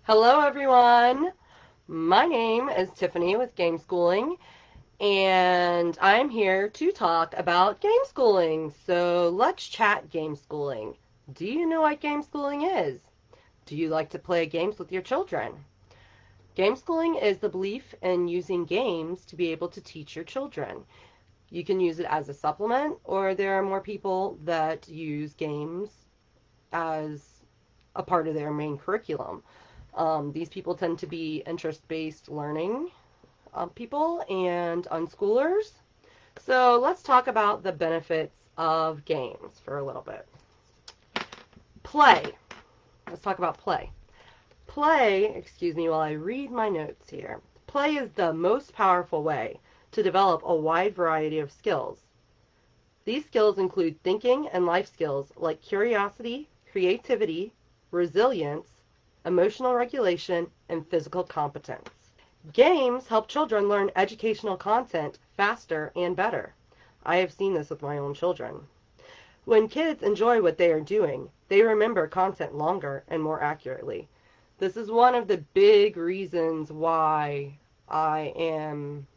Hello everyone, my name is Tiffany with Game Schooling, and I'm here to talk about game schooling. So let's chat game schooling. Do you know what game schooling is? Do you like to play games with your children? Game schooling is the belief in using games to be able to teach your children. You can use it as a supplement, or there are more people that use games as a part of their main curriculum. These people tend to be interest-based learning people and unschoolers. So let's talk about the benefits of games for a little bit. Play. Let's talk about play. Play, excuse me while I read my notes here. Play is the most powerful way to develop a wide variety of skills. These skills include thinking and life skills like curiosity, creativity, resilience, emotional regulation, and physical competence. Games help children learn educational content faster and better. I have seen this with my own children. When kids enjoy what they are doing, they remember content longer and more accurately. This is one of the big reasons why I am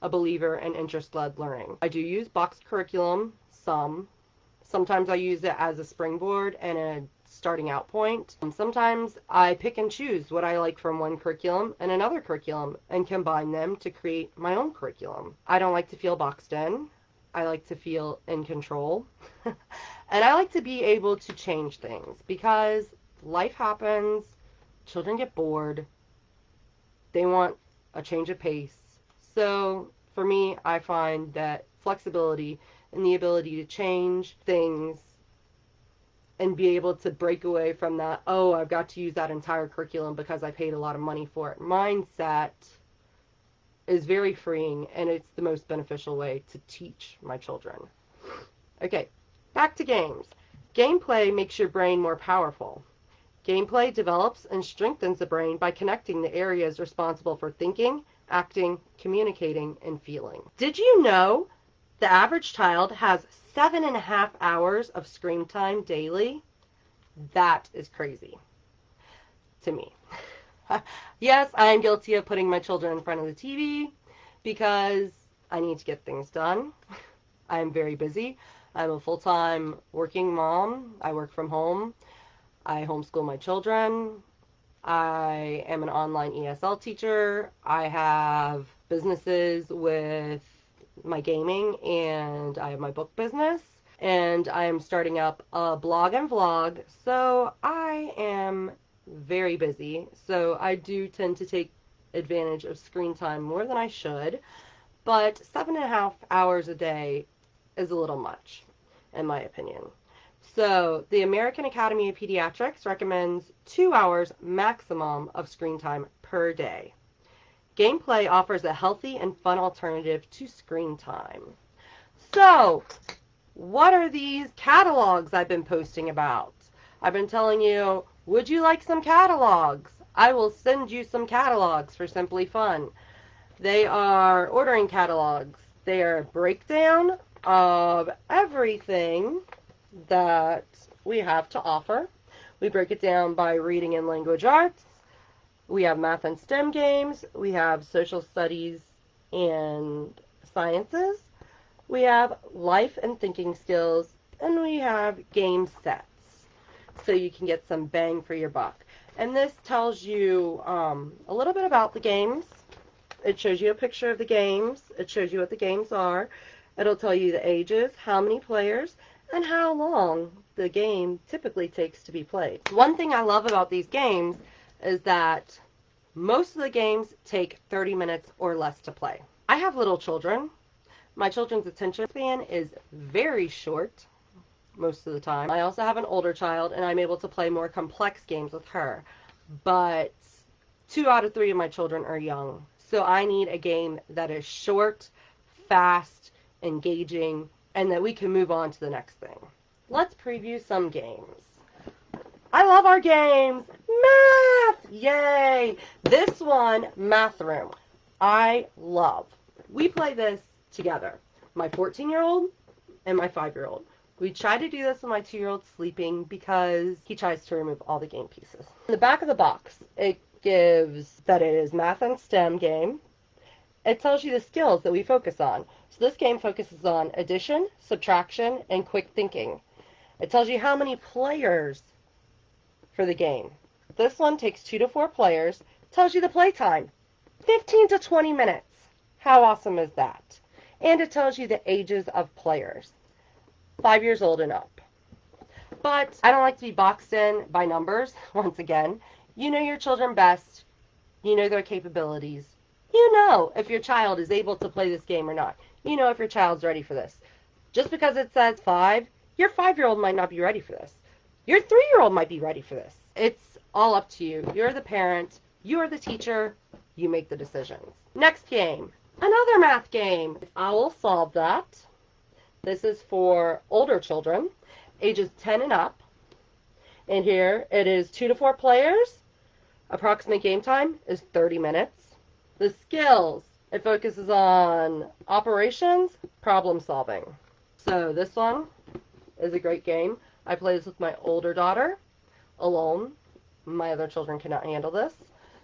a believer in interest-led learning. I do use boxed curriculum some. Sometimes I use it as a springboard and a starting out point. Sometimes I pick and choose what I like from one curriculum and another curriculum and combine them to create my own curriculum. I don't like to feel boxed in. I like to feel in control. And I like to be able to change things because life happens, children get bored, they want a change of pace. So for me, I find that flexibility and the ability to change things and be able to break away from that, oh, I've got to use that entire curriculum because I paid a lot of money for it mindset is very freeing, and it's the most beneficial way to teach my children. Okay, back to games. Gameplay makes your brain more powerful. Gameplay develops and strengthens the brain by connecting the areas responsible for thinking, acting, communicating, and feeling. Did you know the average child has 7.5 hours of screen time daily? That is crazy to me. Yes, I am guilty of putting my children in front of the TV because I need to get things done. I am very busy. I'm a full-time working mom. I work from home. I homeschool my children. I am an online ESL teacher. I have businesses with my gaming, and I have my book business, and I am starting up a blog and vlog, so I am very busy. So I do tend to take advantage of screen time more than I should, but 7.5 hours a day is a little much, in my opinion. So the American Academy of Pediatrics recommends 2 hours maximum of screen time per day. Gameplay offers a healthy and fun alternative to screen time. So, what are these catalogs I've been posting about? I've been telling you, would you like some catalogs? I will send you some catalogs for SimplyFun. They are ordering catalogs. They are a breakdown of everything that we have to offer. We break it down by reading and language arts. We have math and STEM games. We have social studies and sciences. We have life and thinking skills. And we have game sets. So you can get some bang for your buck. And this tells you a little bit about the games. It shows you a picture of the games. It shows you what the games are. It'll tell you the ages, how many players, and how long the game typically takes to be played. One thing I love about these games is that most of the games take 30 minutes or less to play. I have little children. My children's attention span is very short most of the time. I also have an older child, and I'm able to play more complex games with her. But 2 out of 3 of my children are young. So I need a game that is short, fast, engaging, and that we can move on to the next thing. Let's preview some games. I love our games. Math! Yay! This one, Math Room, I love. We play this together. My 14-year-old and my 5-year-old. We try to do this with my 2-year-old sleeping because he tries to remove all the game pieces. In the back of the box, it gives that it is math and STEM game. It tells you the skills that we focus on. So this game focuses on addition, subtraction, and quick thinking. It tells you how many players for the game. This one takes 2 to 4 players. It tells you the play time, 15 to 20 minutes. How awesome is that? And it tells you the ages of players, 5 years old and up. But I don't like to be boxed in by numbers, once again. You know your children best. You know their capabilities. You know if your child is able to play this game or not. You know if your child's ready for this. Just because it says 5, your 5-year-old might not be ready for this. Your 3-year-old might be ready for this. It's all up to you. You're the parent. You're the teacher. You make the decisions. Next game. Another math game. I will solve that. This is for older children, ages 10 and up. And here it is 2 to 4 players. Approximate game time is 30 minutes. The skills, it focuses on operations, problem solving. So this one is a great game. I play this with my older daughter alone. My other children cannot handle this.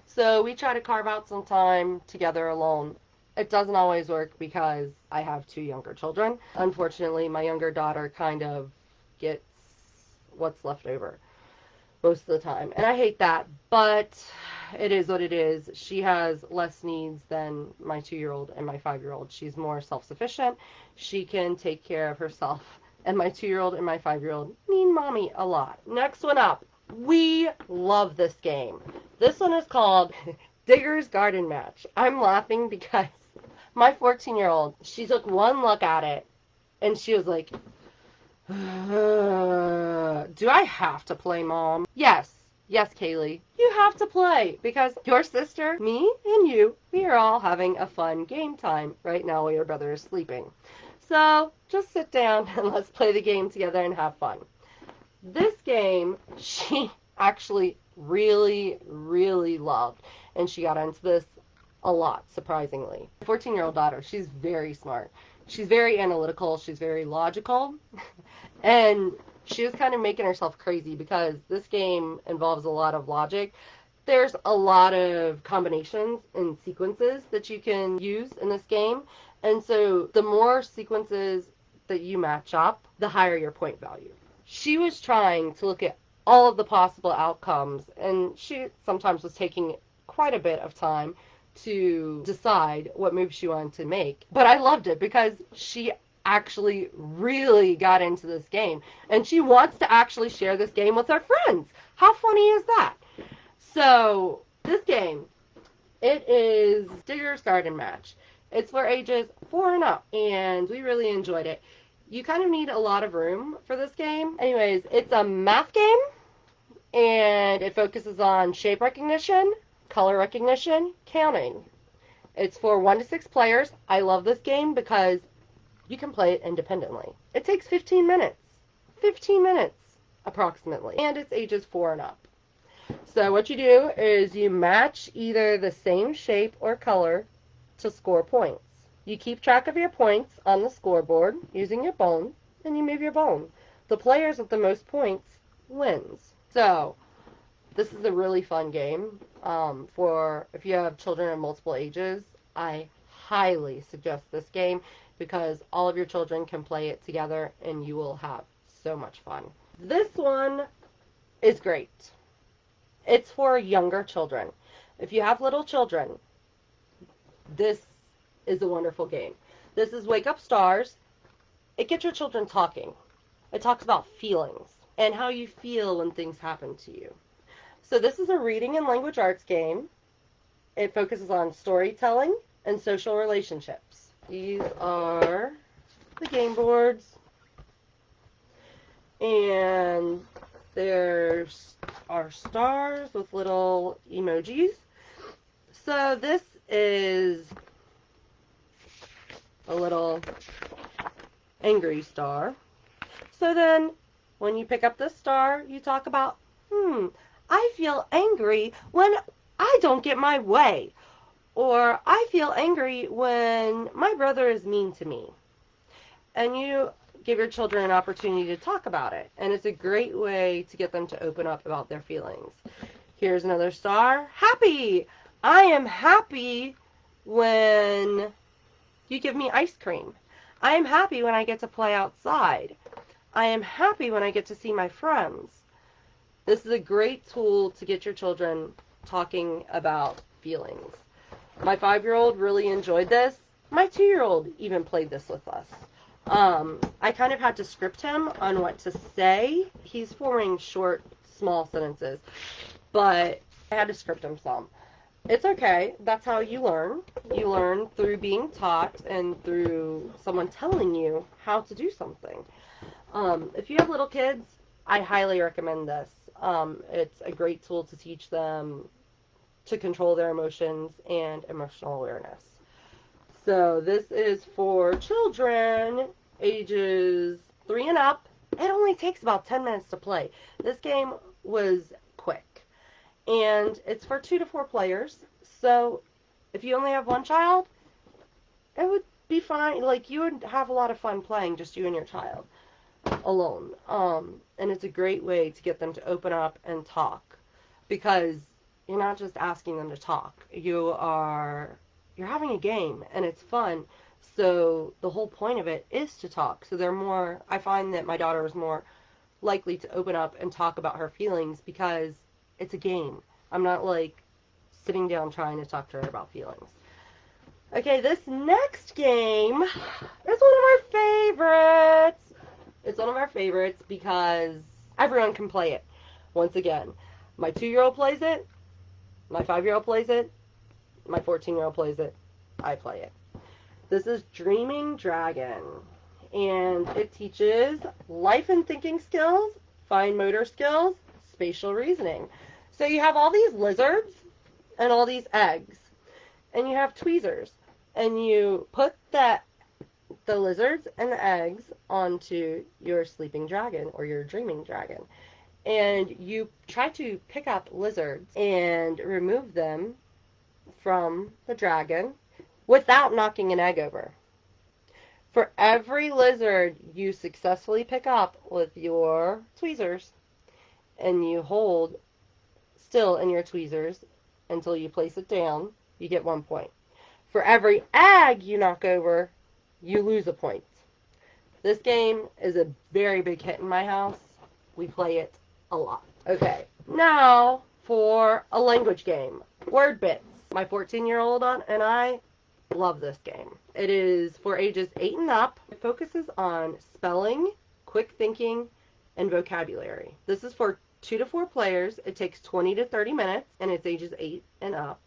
So we try to carve out some time together alone. It doesn't always work because I have 2 younger children. Unfortunately, my younger daughter kind of gets what's left over most of the time. And I hate that, but it is what it is. She has less needs than my 2-year-old and my 5-year-old. She's more self-sufficient. She can take care of herself. And my 2-year-old and my 5-year-old need mommy a lot. Next one up. We love this game. This one is called Digger's Garden Match. I'm laughing because my 14-year-old, she took one look at it and she was like, do I have to play, Mom? Yes, Kaylee, you have to play because your sister, me, and you, we are all having a fun game time right now while your brother is sleeping. So just sit down and let's play the game together and have fun. This game, she actually really, really loved, and she got into this a lot, surprisingly. My 14-year-old daughter, she's very smart. She's very analytical. She's very logical. And she was kind of making herself crazy because this game involves a lot of logic. There's a lot of combinations and sequences that you can use in this game. And so the more sequences that you match up, the higher your point value. She was trying to look at all of the possible outcomes, and she sometimes was taking quite a bit of time to decide what move she wanted to make. But I loved it because she actually really got into this game, and she wants to actually share this game with her friends. How funny is that? So this game, it is Digger's Garden Match. It's for ages 4 and up, and we really enjoyed it. You kind of need a lot of room for this game. Anyways, it's a math game, and it focuses on shape recognition, color recognition, counting. It's for 1 to 6 players. I love this game because you can play it independently. It takes 15 minutes. 15 minutes, approximately. And it's ages 4 and up. So what you do is you match either the same shape or color to score points. You keep track of your points on the scoreboard using your bone, and you move your bone. The players with the most points wins. So this is a really fun game. For if you have children of multiple ages, I highly suggest this game because all of your children can play it together and you will have so much fun. This one is great. It's for younger children. If you have little children, this is a wonderful game. This is Wake Up Stars. It gets your children talking. It talks about feelings and how you feel when things happen to you. So this is a reading and language arts game. It focuses on storytelling and social relationships. These are the game boards. And there are stars with little emojis. So this is a little angry star. So then when you pick up this star, you talk about, I feel angry when I don't get my way. Or I feel angry when my brother is mean to me. And you give your children an opportunity to talk about it. And it's a great way to get them to open up about their feelings. Here's another star. Happy happy. I am happy when you give me ice cream. I am happy when I get to play outside. I am happy when I get to see my friends. This is a great tool to get your children talking about feelings. My 5-year-old really enjoyed this. My 2-year-old even played this with us. I kind of had to script him on what to say. He's forming short, small sentences, but I had to script him some. It's okay. That's how you learn. You learn through being taught and through someone telling you how to do something. If you have little kids, I highly recommend this. It's a great tool to teach them to control their emotions and emotional awareness. So this is for children ages 3 and up. It only takes about 10 minutes to play. This game was quick. And it's for 2 to 4 players. So if you only have one child, it would be fine. Like, you would have a lot of fun playing just you and your child alone. And it's a great way to get them to open up and talk, because you're not just asking them to talk. You're having a game and it's fun. So the whole point of it is to talk. So I find that my daughter is more likely to open up and talk about her feelings because it's a game. I'm not like sitting down trying to talk to her about feelings. Okay, this next game is one of our favorites. It's one of our favorites because everyone can play it. Once again, my 2-year-old plays it, my 5-year-old plays it, my 14-year-old plays it, I play it. This is Dreaming Dragon, and it teaches life and thinking skills, fine motor skills, spatial reasoning. So you have all these lizards and all these eggs, and you have tweezers, and you put the lizards and the eggs onto your sleeping dragon or your dreaming dragon, and you try to pick up lizards and remove them from the dragon without knocking an egg over. For every lizard you successfully pick up with your tweezers and you hold still in your tweezers until you place it down, you get 1 point. For every egg you knock over, you lose a point. This game is a very big hit in my house. We play it a lot. Okay, now for a language game, Word Bits. My 14-year-old and I love this game. It is for ages 8 and up. It focuses on spelling, quick thinking, and vocabulary. This is for 2 to 4 players. It takes 20 to 30 minutes, and it's ages 8 and up.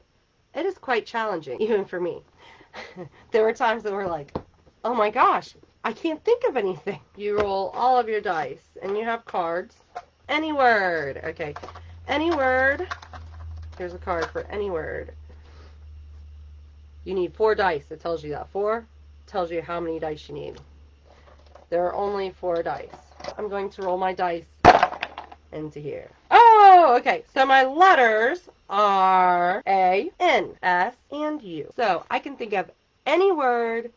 It is quite challenging, even for me. There were times that were like, oh my gosh, I can't think of anything. You roll all of your dice, and you have cards. Any word. Okay, any word. Here's a card for any word. You need 4 dice. It tells you that. 4 tells you how many dice you need. There are only 4 dice. I'm going to roll my dice into here. Oh, okay. So my letters are A, N, S, and U. So I can think of any word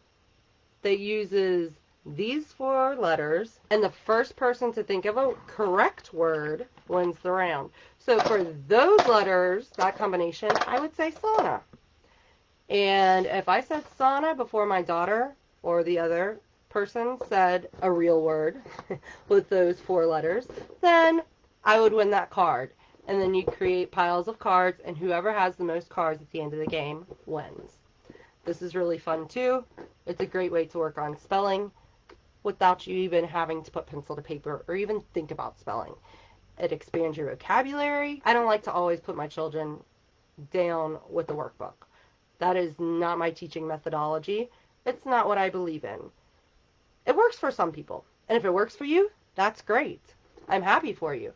that uses these 4 letters, and the first person to think of a correct word wins the round. So for those letters, that combination, I would say sauna. And if I said sauna before my daughter or the other person said a real word with those 4 letters, then I would win that card. And then you create piles of cards, and whoever has the most cards at the end of the game wins. This is really fun too. It's a great way to work on spelling without you even having to put pencil to paper or even think about spelling. It expands your vocabulary. I don't like to always put my children down with the workbook. That is not my teaching methodology. It's not what I believe in. It works for some people. And if it works for you, that's great. I'm happy for you.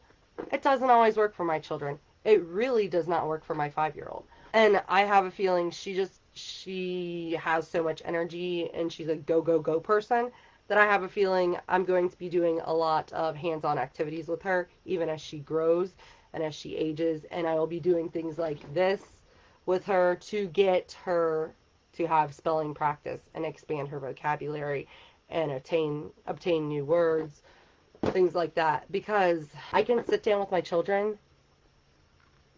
It doesn't always work for my children. It really does not work for my 5-year-old. And I have a feeling she has so much energy and she's a go, go, go person that I have a feeling I'm going to be doing a lot of hands-on activities with her, even as she grows and as she ages. And I will be doing things like this with her to get her to have spelling practice and expand her vocabulary and obtain new words, things like that. Because I can sit down with my children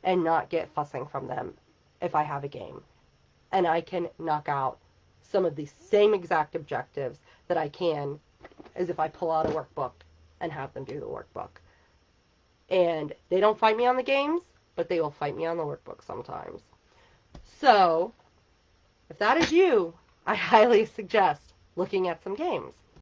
and not get fussing from them if I have a game. And I can knock out some of the same exact objectives that I can as if I pull out a workbook and have them do the workbook. And they don't fight me on the games, but they will fight me on the workbook sometimes. So, if that is you, I highly suggest looking at some games.